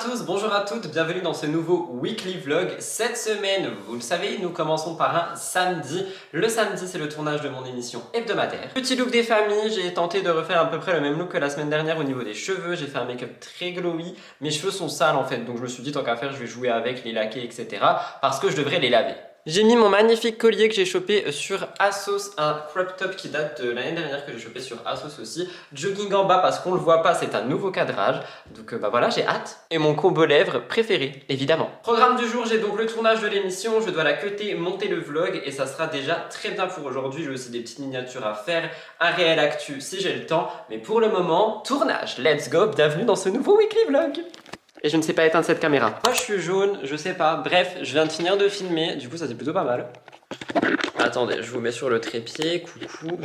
tous, bonjour à toutes, bienvenue dans ce nouveau weekly vlog. Cette semaine, vous le savez, nous commençons par un samedi. Le samedi, c'est le tournage de mon émission hebdomadaire. Petit look des familles, j'ai tenté de refaire à peu près le même look que la semaine dernière au niveau des cheveux. J'ai fait un make-up très glowy. Mes cheveux sont sales en fait, donc je me suis dit tant qu'à faire, je vais jouer avec, les laquer, etc. parce que je devrais les laver. J'ai mis mon magnifique collier que j'ai chopé sur ASOS, un crop top qui date de l'année dernière que j'ai chopé sur ASOS aussi. Jogging en bas parce qu'on le voit pas, c'est un nouveau cadrage. Donc bah voilà, j'ai hâte. Et mon combo lèvres préféré, évidemment. Programme du jour, j'ai donc le tournage de l'émission, je dois la cutter, monter le vlog et ça sera déjà très bien pour aujourd'hui. J'ai aussi des petites miniatures à faire, un réel actu si j'ai le temps. Mais pour le moment, tournage, let's go, bienvenue dans ce nouveau weekly vlog. Et je ne sais pas éteindre cette caméra. Moi je suis jaune, je sais pas. Bref, je viens de finir de filmer. Du coup ça c'est plutôt pas mal. Attendez, je vous mets sur le trépied. Coucou.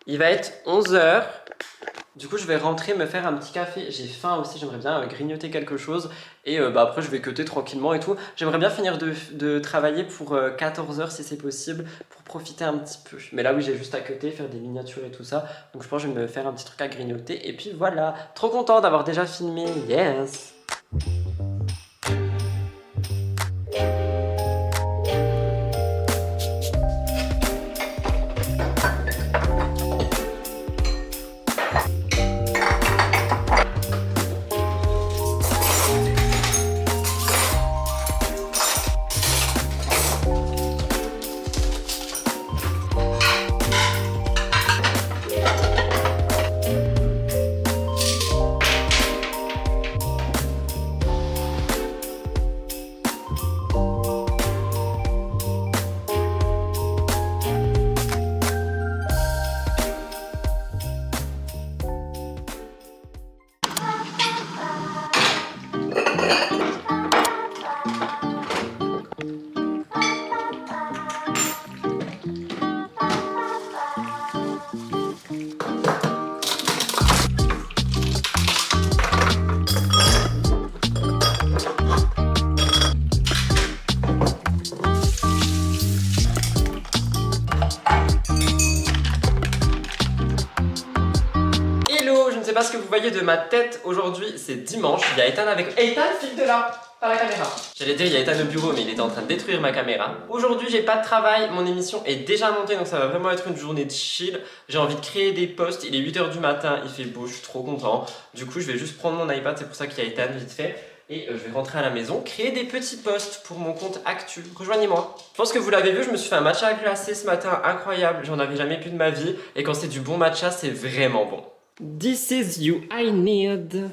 Il va être 11 h. Du coup je vais rentrer me faire un petit café. J'ai faim aussi, j'aimerais bien grignoter quelque chose. Et après je vais cutter tranquillement et tout. J'aimerais bien finir de travailler pour 14 h si c'est possible. Pour profiter un petit peu. Mais là oui j'ai juste à cutter, faire des miniatures et tout ça. Donc je pense que je vais me faire un petit truc à grignoter. Et puis voilà. Trop content d'avoir déjà filmé. Yes. Je ne sais pas ce que vous voyez de ma tête aujourd'hui, c'est dimanche, il y a Ethan avec... Ethan, file de là, par la caméra. J'allais dire il y a Ethan au bureau mais il était en train de détruire ma caméra. Aujourd'hui j'ai pas de travail, mon émission est déjà montée donc ça va vraiment être une journée de chill. J'ai envie de créer des posts, il est 8 h du matin, il fait beau, je suis trop content. Du coup je vais juste prendre mon iPad, c'est pour ça qu'il y a Ethan vite fait. Et je vais rentrer à la maison, créer des petits posts pour mon compte Actu. Rejoignez-moi. Je pense que vous l'avez vu, je me suis fait un matcha glacé ce matin, incroyable. J'en avais jamais plus de ma vie. Et quand c'est du bon matcha, c'est vraiment bon. This is you I need.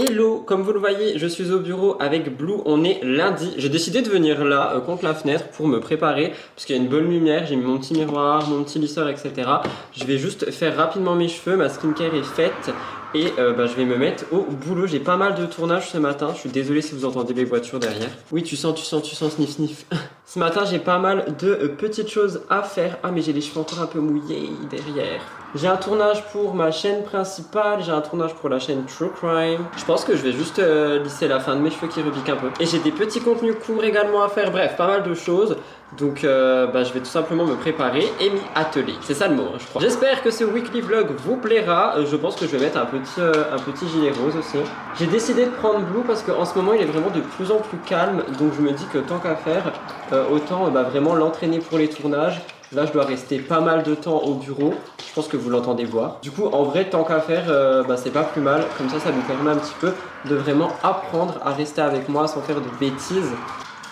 Hello, comme vous le voyez, je suis au bureau avec Blue, on est lundi. J'ai décidé de venir là, contre la fenêtre, pour me préparer, parce qu'il y a une bonne lumière, j'ai mis mon petit miroir, mon petit lisseur, etc. Je vais juste faire rapidement mes cheveux, ma skincare est faite, et je vais me mettre au boulot. J'ai pas mal de tournage ce matin, je suis désolé si vous entendez les voitures derrière. Oui, tu sens, sniff, sniff. Ce matin, j'ai pas mal de petites choses à faire. Ah, mais j'ai les cheveux encore un peu mouillés derrière. J'ai un tournage pour ma chaîne principale, j'ai un tournage pour la chaîne True Crime. Je pense que je vais juste lisser la fin de mes cheveux qui repiquent un peu. Et j'ai des petits contenus courts également à faire, bref, pas mal de choses. Donc je vais tout simplement me préparer et m'y atteler. C'est ça le mot, je crois. J'espère que ce weekly vlog vous plaira. Je pense que je vais mettre un petit gilet rose aussi. J'ai décidé de prendre Blue parce qu'en ce moment il est vraiment de plus en plus calme. Donc je me dis que tant qu'à faire, autant vraiment l'entraîner pour les tournages. Là je dois rester pas mal de temps au bureau. Je pense que vous l'entendez voir. Du coup en vrai tant qu'à faire c'est pas plus mal. Comme ça nous permet un petit peu de vraiment apprendre à rester avec moi sans faire de bêtises.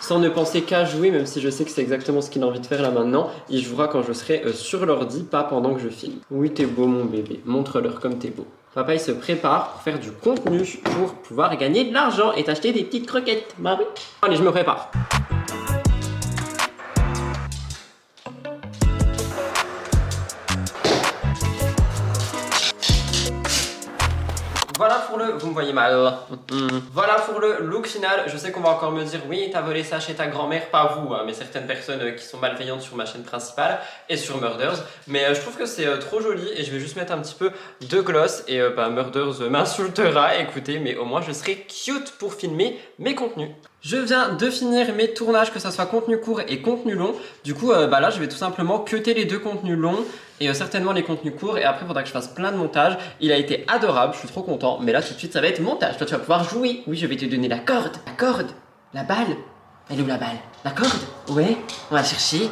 sans ne penser qu'à jouer, même si je sais que c'est exactement ce qu'il a envie de faire là maintenant. Il jouera quand je serai sur l'ordi, pas pendant que je filme. Oui, t'es beau mon bébé, montre-leur comme t'es beau. Papa il se prépare pour faire du contenu pour pouvoir gagner de l'argent et t'acheter des petites croquettes. Bah oui. Allez, je me prépare. vous me voyez mal. Voilà pour le look final. Je sais qu'on va encore me dire oui, t'as volé ça chez ta grand-mère, pas vous, hein, mais certaines personnes qui sont malveillantes sur ma chaîne principale et sur Murders. Mais je trouve que c'est trop joli et je vais juste mettre un petit peu de gloss et Murders m'insultera, écoutez, mais au moins je serai cute pour filmer mes contenus. Je viens de finir mes tournages, que ce soit contenu court et contenu long. Du coup, là, je vais tout simplement cutter les deux contenus longs et certainement les contenus courts. Et après, il faudra que je fasse plein de montage. Il a été adorable, je suis trop content. Mais là, tout de suite, ça va être montage. Toi, tu vas pouvoir jouer. Oui, je vais te donner la corde. La corde. La balle. Elle est où la balle? La corde? Ouais, on va chercher.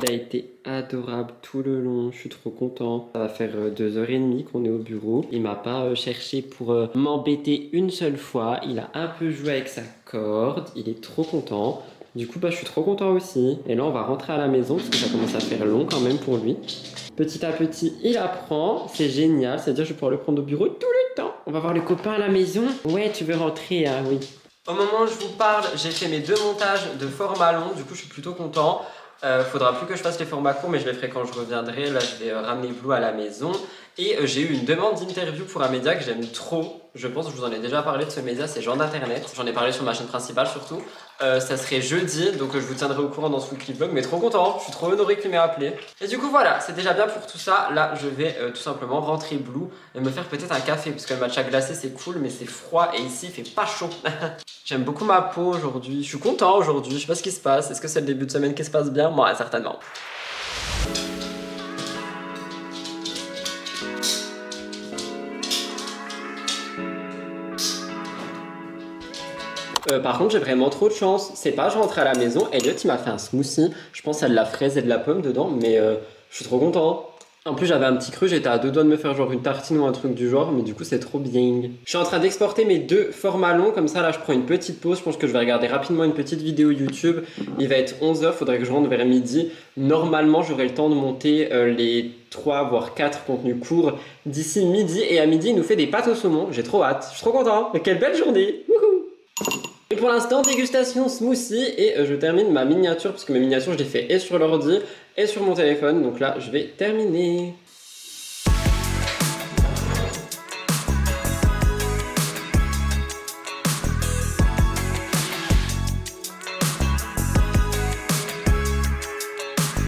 Il a été adorable tout le long, je suis trop content. Ça va faire 2h30 qu'on est au bureau. Il m'a pas cherché pour m'embêter une seule fois. Il a un peu joué avec sa corde, il est trop content. Du coup, je suis trop content aussi. Et là, on va rentrer à la maison parce que ça commence à faire long quand même pour lui. Petit à petit, il apprend, c'est génial. C'est-à-dire que je vais pouvoir le prendre au bureau tout le temps. On va voir les copains à la maison. Ouais, tu veux rentrer, hein, oui. Au moment où je vous parle, j'ai fait mes 2 montages de format long. Du coup, je suis plutôt content. Faudra plus que je fasse les formats courts, mais je les ferai quand je reviendrai. Là, je vais ramener Blue à la maison. Et j'ai eu une demande d'interview pour un média que j'aime trop. Je pense que je vous en ai déjà parlé de ce média, c'est Genre d'Internet. J'en ai parlé sur ma chaîne principale surtout. Ça serait jeudi, donc je vous tiendrai au courant dans ce weekly vlog. Mais trop content, je suis trop honoré qu'il m'ait appelé. Et du coup, voilà, c'est déjà bien pour tout ça. Là, je vais tout simplement rentrer Blue et me faire peut-être un café. Parce que le matcha glacé, c'est cool, mais c'est froid. Et ici, il fait pas chaud. J'aime beaucoup ma peau aujourd'hui. Je suis content aujourd'hui. Je sais pas ce qui se passe. Est-ce que c'est le début de semaine qui se passe bien? Moi, certainement. Par contre, j'ai vraiment trop de chance. C'est pas, je rentre à la maison, Elliot il m'a fait un smoothie. Je pense à de la fraise et de la pomme dedans, mais je suis trop content. En plus, j'avais un petit creux, j'étais à 2 doigts de me faire genre une tartine ou un truc du genre, mais du coup, c'est trop bien. Je suis en train d'exporter mes 2 formats longs, comme ça, là, je prends une petite pause. Je pense que je vais regarder rapidement une petite vidéo YouTube. Il va être 11h, faudrait que je rentre vers midi. Normalement, j'aurai le temps de monter les 3 voire 4 contenus courts d'ici midi. Et à midi, il nous fait des pâtes au saumon. J'ai trop hâte. Je suis trop content. Quelle belle journée. Wouhou. Et pour l'instant, dégustation smoothie et je termine ma miniature parce que mes miniatures, je les fais et sur l'ordi et sur mon téléphone. Donc là, je vais terminer.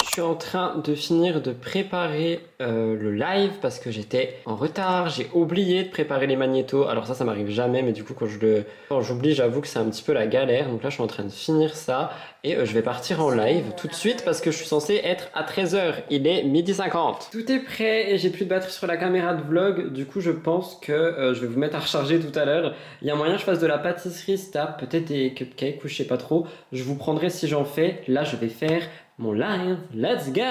Je suis en train de finir de préparer le live parce que j'étais en retard, j'ai oublié de préparer les magnétos. Alors ça m'arrive jamais, mais du coup quand j'oublie, j'avoue que c'est un petit peu la galère. Donc là je suis en train de finir ça et je vais partir en live tout de suite parce que je suis censé être à 13h. Il est 12h50. Tout est prêt et j'ai plus de batterie sur la caméra de vlog. Du coup je pense que je vais vous mettre à recharger tout à l'heure. Il y a moyen que je fasse de la pâtisserie, peut-être des cupcakes ou je sais pas trop. Je vous prendrai si j'en fais. Là je vais faire mon live, let's go!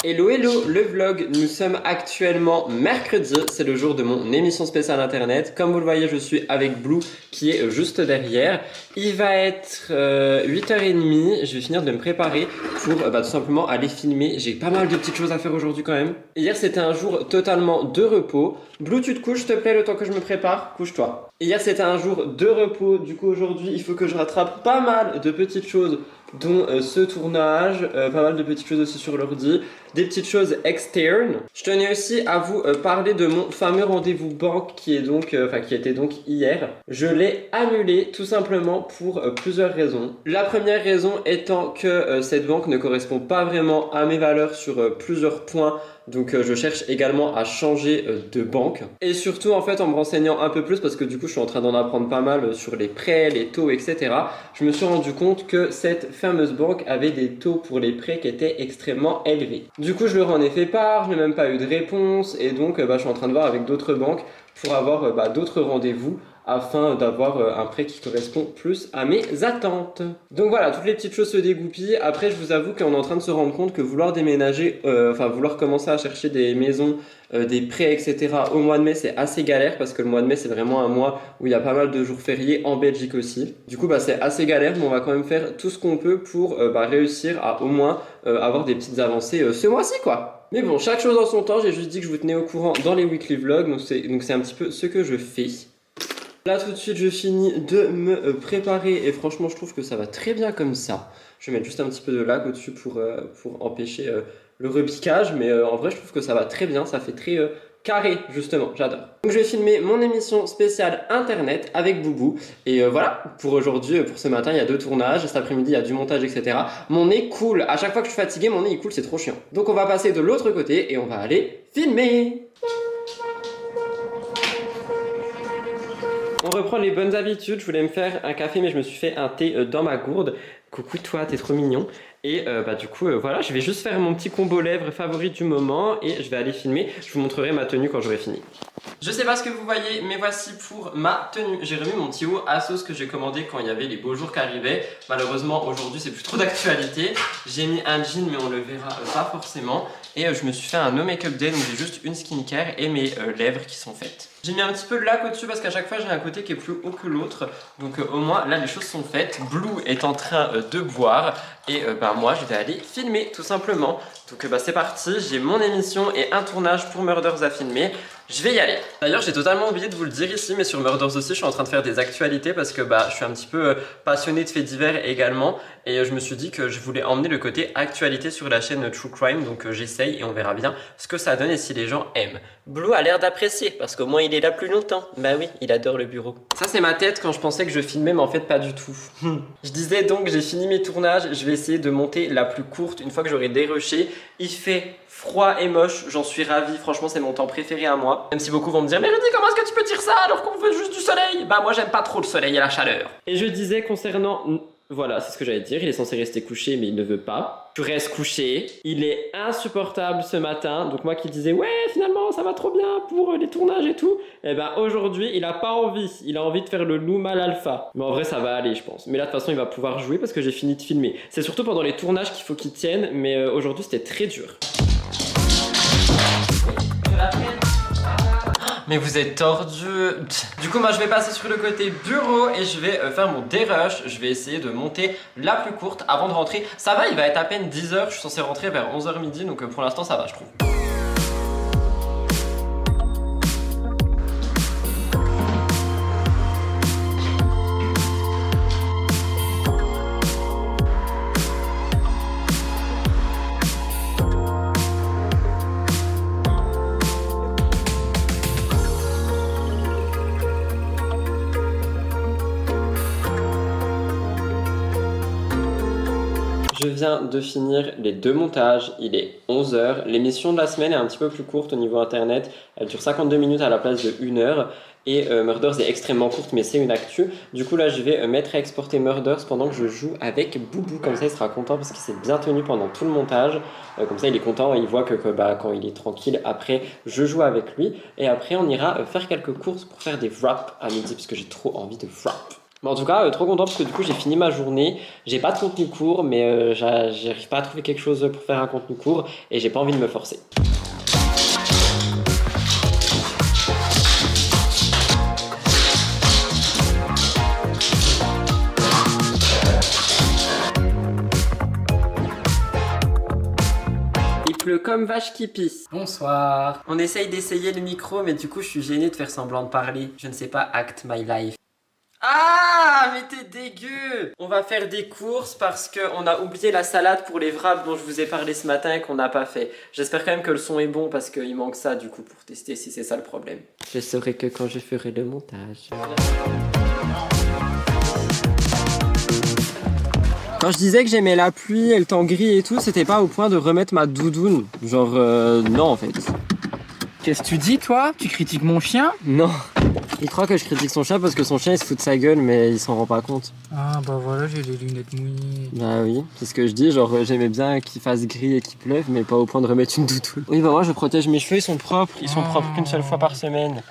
Hello hello, le vlog, nous sommes actuellement mercredi, c'est le jour de mon émission spéciale internet. Comme vous le voyez, je suis avec Blue qui est juste derrière. Il va être 8h30, je vais finir de me préparer pour tout simplement aller filmer. J'ai pas mal de petites choses à faire aujourd'hui quand même. Hier c'était un jour totalement de repos. Blue, tu te couches s'il te plaît le temps que je me prépare? Couche-toi. Hier c'était un jour de repos, du coup aujourd'hui il faut que je rattrape pas mal de petites choses dont ce tournage, pas mal de petites choses aussi sur l'ordi, des petites choses externes. Je tenais aussi à vous parler de mon fameux rendez-vous banque qui est donc, qui était donc hier. Je l'ai annulé tout simplement pour plusieurs raisons. La première raison étant que cette banque ne correspond pas vraiment à mes valeurs sur plusieurs points. Donc je cherche également à changer de banque. Et surtout en fait en me renseignant un peu plus parce que du coup je suis en train d'en apprendre pas mal sur les prêts, les taux, etc. Je me suis rendu compte que cette fameuse banque avait des taux pour les prêts qui étaient extrêmement élevés. Du coup je leur en ai fait part, je n'ai même pas eu de réponse et donc je suis en train de voir avec d'autres banques pour avoir d'autres rendez-vous afin d'avoir un prêt qui correspond plus à mes attentes. Donc voilà, toutes les petites choses se dégoupillent. Après, je vous avoue qu'on est en train de se rendre compte que vouloir déménager, vouloir commencer à chercher des maisons, des prêts, etc. au mois de mai, c'est assez galère parce que le mois de mai, c'est vraiment un mois où il y a pas mal de jours fériés en Belgique aussi. Du coup, c'est assez galère, mais on va quand même faire tout ce qu'on peut pour réussir à au moins avoir des petites avancées ce mois-ci, quoi. Mais bon, chaque chose en son temps, j'ai juste dit que je vous tenais au courant dans les weekly vlogs, donc c'est un petit peu ce que je fais. Là tout de suite je finis de me préparer et franchement je trouve que ça va très bien comme ça. Je vais mettre juste un petit peu de lac au-dessus pour empêcher le repiquage, mais en vrai je trouve que ça va très bien, ça fait très carré justement, j'adore. Donc je vais filmer mon émission spéciale internet avec Boubou et voilà, pour aujourd'hui, pour ce matin il y a 2 tournages, cet après-midi il y a du montage etc. Mon nez coule, à chaque fois que je suis fatigué mon nez il coule, c'est trop chiant. Donc on va passer de l'autre côté et on va aller filmer. On reprend les bonnes habitudes, je voulais me faire un café mais je me suis fait un thé dans ma gourde. Coucou toi, t'es trop mignon. Et du coup voilà, je vais juste faire mon petit combo lèvres favori du moment et je vais aller filmer. Je vous montrerai ma tenue quand j'aurai fini. Je sais pas ce que vous voyez, mais voici pour ma tenue. J'ai remis mon petit haut Asos que j'ai commandé quand il y avait les beaux jours qui arrivaient. Malheureusement aujourd'hui c'est plus trop d'actualité. J'ai mis un jean mais on le verra pas forcément. Et je me suis fait un no make-up day, donc j'ai juste une skincare et mes lèvres qui sont faites. J'ai mis un petit peu de lac au-dessus parce qu'à chaque fois j'ai un côté qui est plus haut que l'autre. Donc au moins là les choses sont faites. Blue est en train de boire et moi je vais aller filmer tout simplement. Donc c'est parti, j'ai mon émission et un tournage pour Murders à filmer. Je vais y aller. D'ailleurs j'ai totalement oublié de vous le dire ici, mais sur Murders aussi je suis en train de faire des actualités parce que je suis un petit peu passionné de faits divers également. Et je me suis dit que je voulais emmener le côté actualité sur la chaîne True Crime. Donc j'essaye et on verra bien ce que ça donne et si les gens aiment. Blue a l'air d'apprécier parce qu'au moins il est là plus longtemps. Bah oui, il adore le bureau. Ça c'est ma tête quand je pensais que je filmais mais en fait pas du tout. Je disais donc j'ai fini mes tournages, je vais essayer de monter la plus courte une fois que j'aurai dérushé. Il fait froid et moche, j'en suis ravi, franchement c'est mon temps préféré à moi. Même si beaucoup vont me dire mais Rudy comment est-ce que tu peux dire ça alors qu'on veut juste du soleil? Bah moi j'aime pas trop le soleil et la chaleur. Et je disais concernant... Voilà, c'est ce que j'allais dire, il est censé rester couché mais il ne veut pas. Tu restes couché, il est insupportable ce matin, donc moi qui disais ouais finalement ça va trop bien pour les tournages et tout, et aujourd'hui il a pas envie, il a envie de faire le loup mal alpha. Mais en vrai ça va aller je pense, mais là de toute façon il va pouvoir jouer parce que j'ai fini de filmer. C'est surtout pendant les tournages qu'il faut qu'il tienne, mais aujourd'hui c'était très dur. Mais vous êtes tordu. Du coup moi je vais passer sur le côté bureau et je vais faire mon dérush. Je vais essayer de monter la plus courte avant de rentrer. Ça va, il va être à peine 10h, je suis censé rentrer vers 11h midi, donc pour l'instant ça va je trouve. Je viens de finir les 2 montages, il est 11h. L'émission de la semaine est un petit peu plus courte au niveau internet. Elle dure 52 minutes à la place de 1 heure. Et Murders est extrêmement courte, mais c'est une actu. Du coup, là, je vais mettre à exporter Murders pendant que je joue avec Boubou. Comme ça, il sera content parce qu'il s'est bien tenu pendant tout le montage. Comme ça, il est content et il voit que quand il est tranquille, après, je joue avec lui. Et après, on ira faire quelques courses pour faire des wraps à midi parce que j'ai trop envie de wrap. Mais en tout cas, trop content parce que du coup j'ai fini ma journée. J'ai pas de contenu court, mais j'arrive pas à trouver quelque chose pour faire un contenu court et j'ai pas envie de me forcer. Il pleut comme vache qui pisse. Bonsoir. On essaye d'essayer le micro, mais du coup je suis gêné de faire semblant de parler. Je ne sais pas act my life. Ah, mais t'es dégueu! On va faire des courses parce qu'on a oublié la salade pour les wraps dont je vous ai parlé ce matin et qu'on n'a pas fait. J'espère quand même que le son est bon parce qu'il manque ça du coup pour tester si c'est ça le problème. Je saurai que quand je ferai le montage. Quand je disais que j'aimais la pluie et le temps gris et tout, c'était pas au point de remettre ma doudoune. Genre, non en fait. Qu'est-ce que tu dis toi? Tu critiques mon chien? Non. Il croit que je critique son chien parce que son chien il se fout de sa gueule mais il s'en rend pas compte. Ah bah voilà, j'ai les lunettes mouillées. Bah oui, c'est ce que je dis, genre j'aimais bien qu'il fasse gris et qu'il pleuve mais pas au point de remettre une doudoune. Oui bah moi je protège mes cheveux, ils sont propres qu'une seule fois par semaine.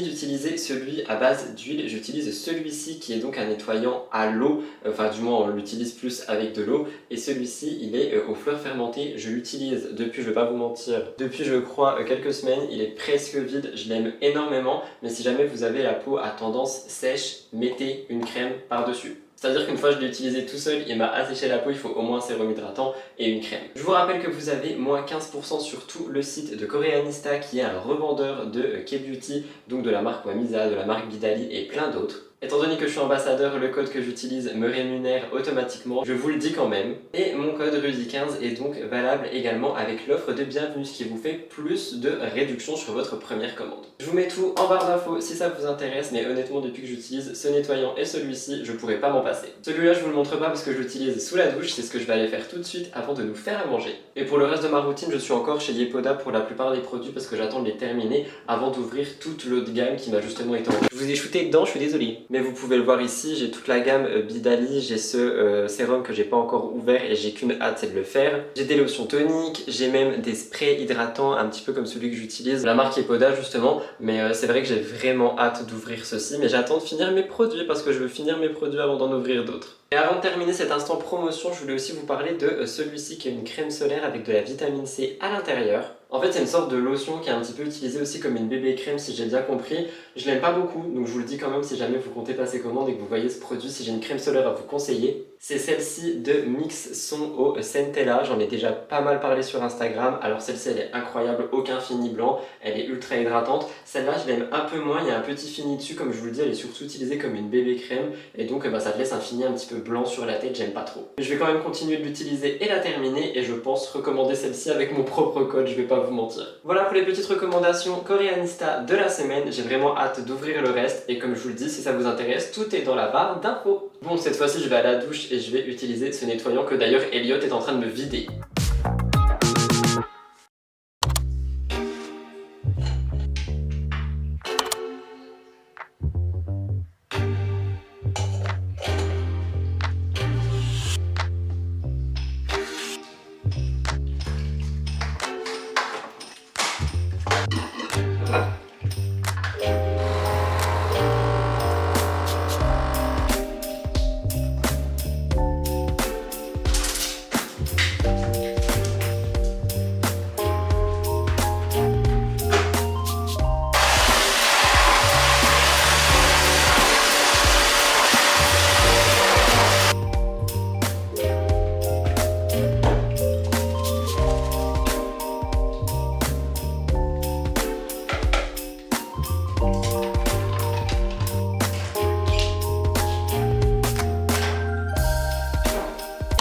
fini d'utiliser celui à base d'huile, j'utilise celui-ci qui est donc un nettoyant à l'eau, enfin du moins on l'utilise plus avec de l'eau, et celui-ci il est aux fleurs fermentées. Je l'utilise depuis, je vais pas vous mentir, depuis je crois quelques semaines, il est presque vide, je l'aime énormément, mais si jamais vous avez la peau à tendance sèche, mettez une crème par-dessus. C'est-à-dire qu'une fois je l'ai utilisé tout seul, il m'a asséché la peau, il faut au moins un sérum hydratant et une crème. Je vous rappelle que vous avez moins 15% sur tout le site de Koreanista qui est un revendeur de K-Beauty, donc de la marque Wamisa, de la marque Bidali et plein d'autres. Étant donné que je suis ambassadeur, le code que j'utilise me rémunère automatiquement, je vous le dis quand même. Et mon code RUDY15 est donc valable également avec l'offre de bienvenue, ce qui vous fait plus de réduction sur votre première commande. Je vous mets tout en barre d'infos si ça vous intéresse, mais honnêtement depuis que j'utilise ce nettoyant et celui-ci, je pourrais pas m'en passer. Celui-là je vous le montre pas parce que je l'utilise sous la douche, c'est ce que je vais aller faire tout de suite avant de nous faire à manger. Et pour le reste de ma routine, je suis encore chez Yepoda pour la plupart des produits parce que j'attends de les terminer avant d'ouvrir toute l'autre gamme qui m'a justement été envoyée. Je vous ai shooté dedans, je suis désolé. Mais vous pouvez le voir ici, j'ai toute la gamme Bidali, j'ai ce sérum que j'ai pas encore ouvert et j'ai qu'une hâte, c'est de le faire. J'ai des lotions toniques, j'ai même des sprays hydratants, un petit peu comme celui que j'utilise, la marque Yepoda justement, mais c'est vrai que j'ai vraiment hâte d'ouvrir ceci, mais j'attends de finir mes produits parce que je veux finir mes produits avant d'en ouvrir d'autres. Et avant de terminer cet instant promotion, je voulais aussi vous parler de celui-ci qui est une crème solaire avec de la vitamine C à l'intérieur. En fait c'est une sorte de lotion qui est un petit peu utilisée aussi comme une bébé crème si j'ai bien compris. Je l'aime pas beaucoup donc je vous le dis quand même si jamais vous comptez passer commande et que vous voyez ce produit, si j'ai une crème solaire à vous conseiller. C'est celle-ci de Mix Son au Centella, j'en ai déjà pas mal parlé sur Instagram. Alors celle-ci elle est incroyable, aucun fini blanc, elle est ultra hydratante. Celle-là je l'aime un peu moins, il y a un petit fini dessus comme je vous le dis, elle est surtout utilisée comme une bébé crème et donc ça te laisse un fini un petit peu blanc sur la tête, j'aime pas trop. Je vais quand même continuer de l'utiliser et la terminer et je pense recommander celle-ci avec mon propre code, je vais pas vous mentir. Voilà pour les petites recommandations Koreanista de la semaine, j'ai vraiment hâte d'ouvrir le reste et comme je vous le dis, si ça vous intéresse, tout est dans la barre d'infos. Bon, cette fois-ci je vais à la douche et je vais utiliser ce nettoyant que d'ailleurs Elliot est en train de me vider.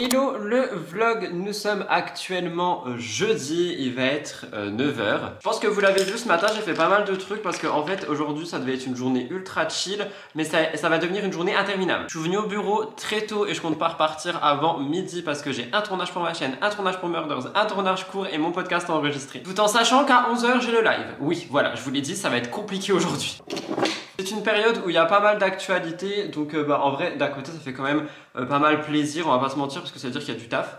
Hello le vlog, nous sommes actuellement jeudi, il va être 9h. Je pense que vous l'avez vu ce matin, j'ai fait pas mal de trucs parce qu'en fait aujourd'hui ça devait être une journée ultra chill, mais ça va devenir une journée interminable. Je suis venu au bureau très tôt et je compte pas repartir avant midi parce que j'ai un tournage pour ma chaîne, un tournage pour Murders, un tournage court et mon podcast à enregistrer. Tout en sachant qu'à 11h j'ai le live. Oui, voilà, je vous l'ai dit, ça va être compliqué aujourd'hui. C'est une période où il y a pas mal d'actualités, donc en vrai d'un côté ça fait quand même pas mal plaisir, on va pas se mentir parce que ça veut dire qu'il y a du taf.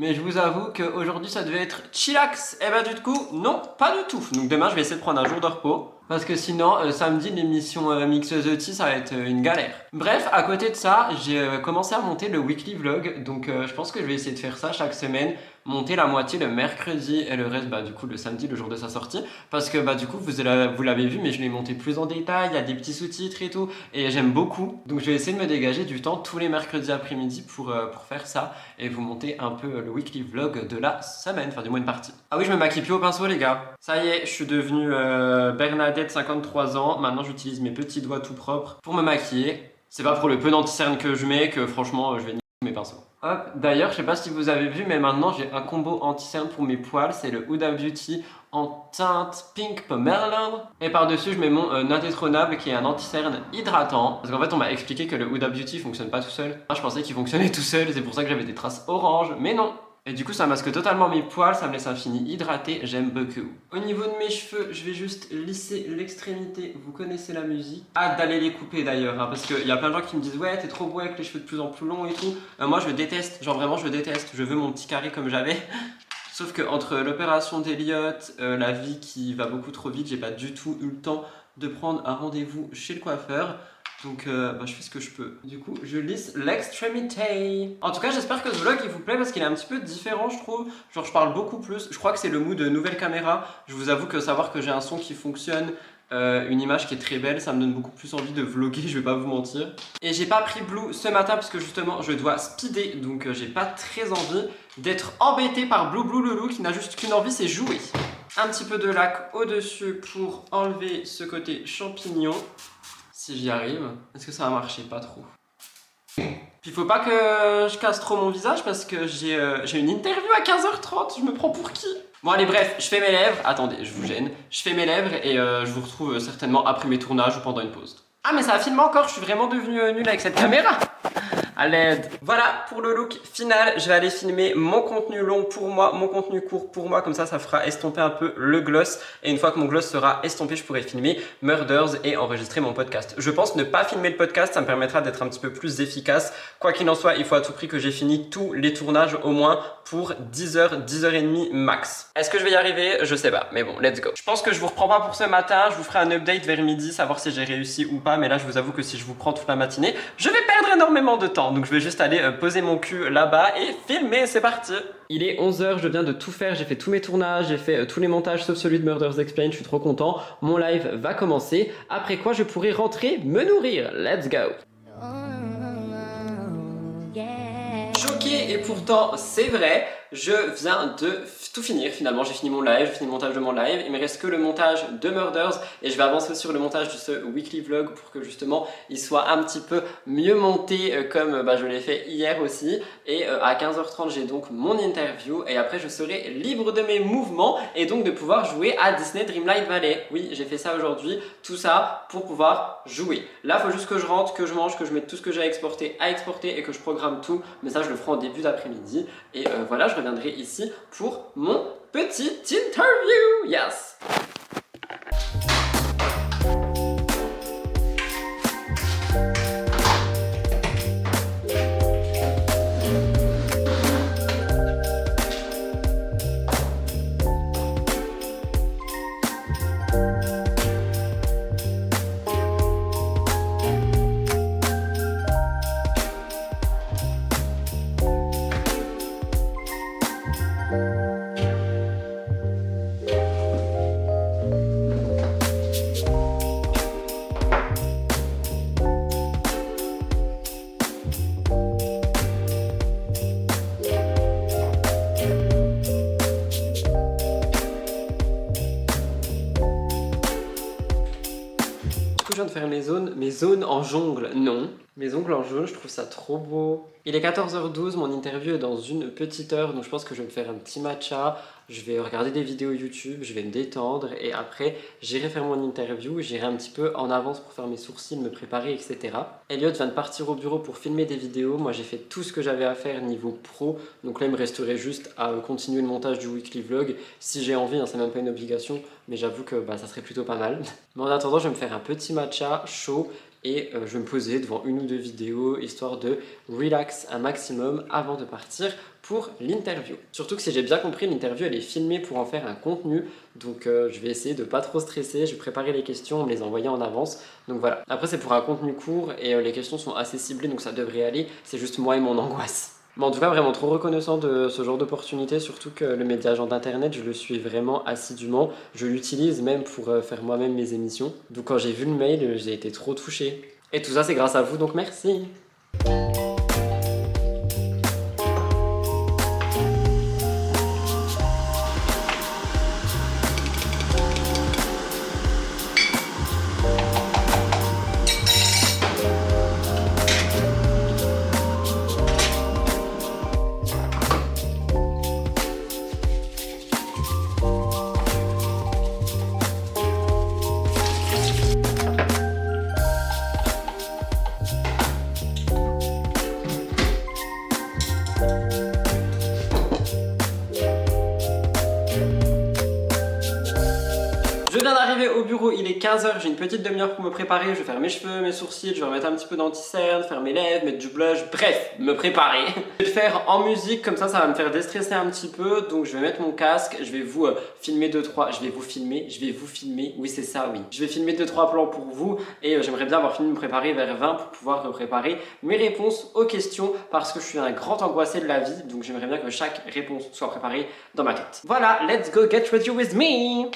Mais je vous avoue qu'aujourd'hui ça devait être chillax, et du coup non, pas du tout. Donc demain je vais essayer de prendre un jour de repos. Parce que sinon, samedi, l'émission Mix the Tea, ça va être une galère. Bref, à côté de ça, j'ai commencé à monter le weekly vlog. Donc je pense que je vais essayer de faire ça chaque semaine. Monter la moitié le mercredi et le reste, du coup, le samedi, le jour de sa sortie. Parce que du coup, vous l'avez vu, mais je l'ai monté plus en détail. Il y a des petits sous-titres et tout. Et j'aime beaucoup. Donc je vais essayer de me dégager du temps tous les mercredis après-midi pour faire ça. Et vous monter un peu le weekly vlog de la semaine. Enfin, du moins une partie. Ah oui, je me maquille plus au pinceau, les gars. Ça y est, je suis devenu Bernadette, 53 ans. Maintenant, j'utilise mes petits doigts tout propres pour me maquiller. C'est pas pour le peu d'anti-cerne que je mets que franchement, je vais niquer mes pinceaux. Hop, d'ailleurs, je sais pas si vous avez vu, mais maintenant j'ai un combo anti-cerne pour mes poils. C'est le Huda Beauty en teinte Pink Pomerlein. Et par-dessus, je mets mon indétrônable qui est un anti-cerne hydratant. Parce qu'en fait, on m'a expliqué que le Huda Beauty fonctionne pas tout seul. Moi, je pensais qu'il fonctionnait tout seul. C'est pour ça que j'avais des traces orange, mais non. Et du coup ça masque totalement mes poils, ça me laisse un fini hydraté, j'aime beaucoup. Au niveau de mes cheveux, je vais juste lisser l'extrémité, vous connaissez la musique. Hâte d'aller les couper d'ailleurs, parce qu'il y a plein de gens qui me disent ouais t'es trop beau avec les cheveux de plus en plus longs et tout. Moi je déteste, genre vraiment je déteste, je veux mon petit carré comme j'avais. Sauf que entre l'opération d'Elliot, la vie qui va beaucoup trop vite, j'ai pas du tout eu le temps de prendre un rendez-vous chez le coiffeur. Donc je fais ce que je peux. Du coup, je lisse l'extrémité. En tout cas, j'espère que ce vlog il vous plaît parce qu'il est un petit peu différent, je trouve. Genre, je parle beaucoup plus. Je crois que c'est le mood de nouvelle caméra. Je vous avoue que savoir que j'ai un son qui fonctionne, une image qui est très belle, ça me donne beaucoup plus envie de vlogger, je vais pas vous mentir. Et j'ai pas pris Blue ce matin parce que justement, je dois speeder. Donc, j'ai pas très envie d'être embêté par Blue Loulou qui n'a juste qu'une envie, c'est jouer. Un petit peu de lac au-dessus pour enlever ce côté champignon. Si j'y arrive, est-ce que ça va marcher? Pas trop. Puis faut pas que je casse trop mon visage parce que j'ai une interview à 15h30, je me prends pour qui? Bon allez bref, je fais mes lèvres, attendez, je vous gêne. Je fais mes lèvres et je vous retrouve certainement après mes tournages ou pendant une pause. Ah mais ça a filmé encore, je suis vraiment devenu nul avec cette caméra. À l'aide. Voilà pour le look final, je vais aller filmer mon contenu long pour moi, mon contenu court pour moi, comme ça fera estomper un peu le gloss et une fois que mon gloss sera estompé, je pourrai filmer Murders et enregistrer mon podcast. Je pense ne pas filmer le podcast, ça me permettra d'être un petit peu plus efficace. Quoi qu'il en soit, il faut à tout prix que j'ai fini tous les tournages au moins pour 10h, 10h30 max. Est-ce que je vais y arriver? Je sais pas, mais bon, let's go. Je pense que je vous reprends pas pour ce matin, je vous ferai un update vers midi, savoir si j'ai réussi ou pas, mais là je vous avoue que si je vous prends toute la matinée, je vais perdre énormément de temps. Donc je vais juste aller poser mon cul là-bas et filmer, c'est parti. Il est 11h, je viens de tout faire, j'ai fait tous mes tournages, j'ai fait tous les montages sauf celui de Murders Explained, je suis trop content. Mon live va commencer, après quoi je pourrai rentrer me nourrir. Let's go. Choqué et pourtant c'est vrai, je viens de tout finir finalement, j'ai fini mon live, j'ai fini le montage de mon live, il me reste que le montage de Murders et je vais avancer sur le montage de ce weekly vlog pour que justement il soit un petit peu mieux monté comme je l'ai fait hier aussi et à 15h30 j'ai donc mon interview et après je serai libre de mes mouvements et donc de pouvoir jouer à Disney Dreamlight Valley. Oui, j'ai fait ça aujourd'hui, tout ça pour pouvoir jouer. Là il faut juste que je rentre, que je mange, que je mette tout ce que j'ai à exporter et que je programme tout, mais ça je le ferai en début d'après-midi et voilà, je reviendrai ici pour mon petit interview. Yes. Je viens de faire mes zones en jongle, non. Mes ongles en jaune, je trouve ça trop beau. Il est 14h12, mon interview est dans une petite heure, donc je pense que je vais me faire un petit matcha. Je vais regarder des vidéos YouTube, je vais me détendre et après j'irai faire mon interview, j'irai un petit peu en avance pour faire mes sourcils, me préparer, etc. Elliot vient de partir au bureau pour filmer des vidéos, moi j'ai fait tout ce que j'avais à faire niveau pro, donc là il me resterait juste à continuer le montage du weekly vlog si j'ai envie, hein, c'est même pas une obligation, mais j'avoue que ça serait plutôt pas mal. Mais en attendant je vais me faire un petit matcha chaud et je vais me poser devant une ou deux vidéos histoire de relax un maximum avant de partir pour l'interview. Surtout que si j'ai bien compris, l'interview elle est filmée pour en faire un contenu, donc je vais essayer de pas trop stresser, je vais préparer les questions, me les envoyer en avance, donc voilà. Après c'est pour un contenu court et les questions sont assez ciblées donc ça devrait aller, c'est juste moi et mon angoisse. Mais en tout cas vraiment trop reconnaissant de ce genre d'opportunité, surtout que le média agent d'internet je le suis vraiment assidûment, je l'utilise même pour faire moi-même mes émissions, donc quand j'ai vu le mail j'ai été trop touché. Et tout ça c'est grâce à vous donc merci. Je viens d'arriver au bureau, il est 15 h, j'ai une petite demi-heure pour me préparer. Je vais faire mes cheveux, mes sourcils, je vais remettre un petit peu d'anti-cerne, faire mes lèvres, mettre du blush, bref, me préparer. Je vais le faire en musique, comme ça va me faire déstresser un petit peu. Donc je vais mettre mon casque, je vais vous filmer 2-3, je vais vous filmer, oui c'est ça, oui. Je vais filmer 2-3 plans pour vous et j'aimerais bien avoir fini de me préparer vers 20 pour pouvoir préparer mes réponses aux questions parce que je suis un grand angoissé de la vie, donc j'aimerais bien que chaque réponse soit préparée dans ma tête. Voilà, let's go get ready with me!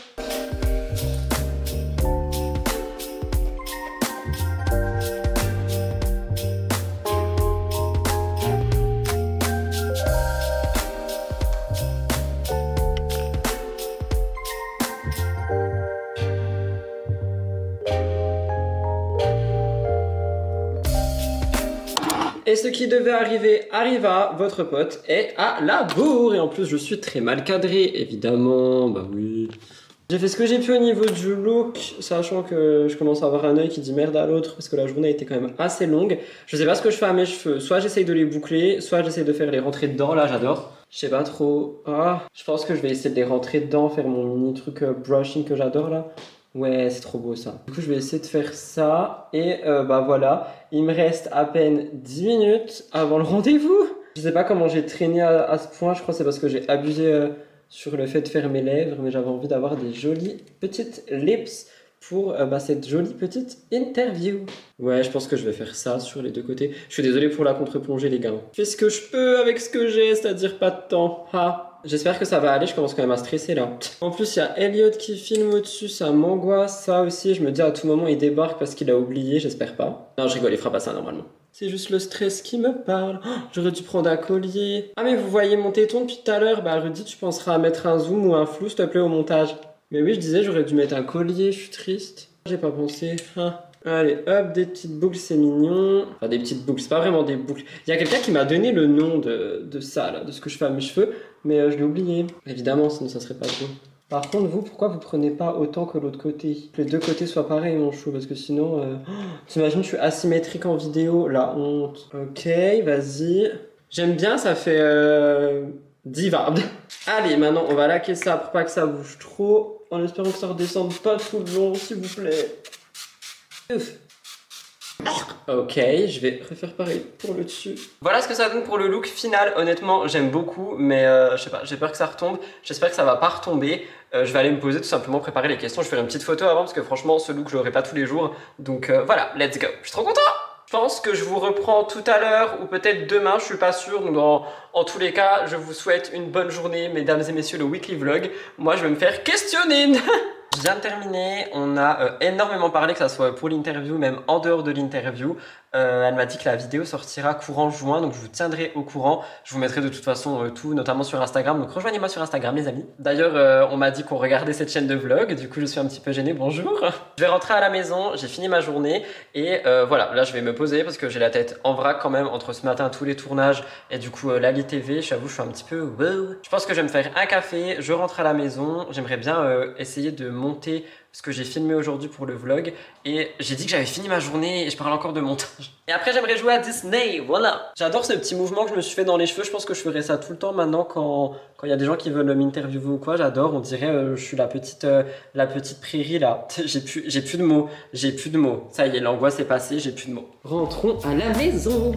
Et ce qui devait arriver arriva, votre pote est à la bourre. Et en plus je suis très mal cadré, évidemment, bah oui. J'ai fait ce que j'ai pu au niveau du look, sachant que je commence à avoir un œil qui dit merde à l'autre parce que la journée était quand même assez longue. Je sais pas ce que je fais à mes cheveux, soit j'essaye de les boucler, soit j'essaye de faire les rentrées dedans, là j'adore. Je sais pas trop, je pense que je vais essayer de les rentrer dedans, faire mon mini truc brushing que j'adore là. Ouais, c'est trop beau ça. Du coup, je vais essayer de faire ça. Et bah voilà, il me reste à peine 10 minutes avant le rendez-vous. Je sais pas comment j'ai traîné à ce point. Je crois que c'est parce que j'ai abusé sur le fait de faire mes lèvres. Mais j'avais envie d'avoir des jolies petites lips pour cette jolie petite interview. Ouais, je pense que je vais faire ça sur les deux côtés. Je suis désolé pour la contre-plongée, les gars. Je fais ce que je peux avec ce que j'ai, c'est-à-dire pas de temps. J'espère que ça va aller, je commence quand même à stresser là. En plus, il y a Elliot qui filme au-dessus, ça m'angoisse. Ça aussi, je me dis à tout moment, il débarque parce qu'il a oublié, j'espère pas. Non, je rigole, il fera pas ça normalement. C'est juste le stress qui me parle. Oh, j'aurais dû prendre un collier. Ah, mais vous voyez mon téton depuis tout à l'heure. Bah, Rudy, tu penseras à mettre un zoom ou un flou, s'il te plaît, au montage. Mais oui, je disais, j'aurais dû mettre un collier, je suis triste. J'ai pas pensé. Allez, hop, des petites boucles, c'est mignon. Enfin, des petites boucles, c'est pas vraiment des boucles. Il y a quelqu'un qui m'a donné le nom de ça, là, de ce que je fais à mes cheveux, mais je l'ai oublié. Évidemment, sinon ça serait pas beau. Par contre, vous, pourquoi vous prenez pas autant que l'autre côté? Que les deux côtés soient pareils, mon chou, parce que sinon... T'imagines, je suis asymétrique en vidéo, la honte. Ok, vas-y. J'aime bien, ça fait... 10 varbes. Allez, maintenant, on va laquer ça pour pas que ça bouge trop, en espérant que ça redescende pas tout le long, s'il vous plaît. Ouf. Ok, je vais refaire pareil pour le dessus. Voilà ce que ça donne pour le look final. Honnêtement, j'aime beaucoup, mais je sais pas, j'ai peur que ça retombe. J'espère que ça va pas retomber. Je vais aller me poser tout simplement, préparer les questions. Je ferai une petite photo avant parce que franchement, ce look, je l'aurai pas tous les jours. Donc voilà, let's go. Je suis trop content. Je pense que je vous reprends tout à l'heure ou peut-être demain, je suis pas sûr. Donc en tous les cas, je vous souhaite une bonne journée, mesdames et messieurs, le weekly vlog. Moi, je vais me faire questionner. Je viens de terminer, on a énormément parlé, que ça soit pour l'interview, même en dehors de l'interview. Elle m'a dit que la vidéo sortira courant juin, donc je vous tiendrai au courant. Je vous mettrai de toute façon tout, notamment sur Instagram, donc rejoignez-moi sur Instagram les amis. D'ailleurs, on m'a dit qu'on regardait cette chaîne de vlog, du coup je suis un petit peu gêné, bonjour. Je vais rentrer à la maison, j'ai fini ma journée et voilà, là je vais me poser parce que j'ai la tête en vrac quand même entre ce matin, tous les tournages et du coup Lali TV, j'avoue je suis un petit peu wow. Je pense que je vais me faire un café, je rentre à la maison, j'aimerais bien essayer de monter ce que j'ai filmé aujourd'hui pour le vlog et j'ai dit que j'avais fini ma journée et je parle encore de montage. Et après j'aimerais jouer à Disney, voilà. J'adore ce petit mouvement que je me suis fait dans les cheveux, je pense que je ferai ça tout le temps maintenant quand il y a des gens qui veulent m'interviewer ou quoi, j'adore, on dirait je suis la petite prairie là. J'ai plus de mots, ça y est, l'angoisse est passée, j'ai plus de mots. Rentrons à la maison.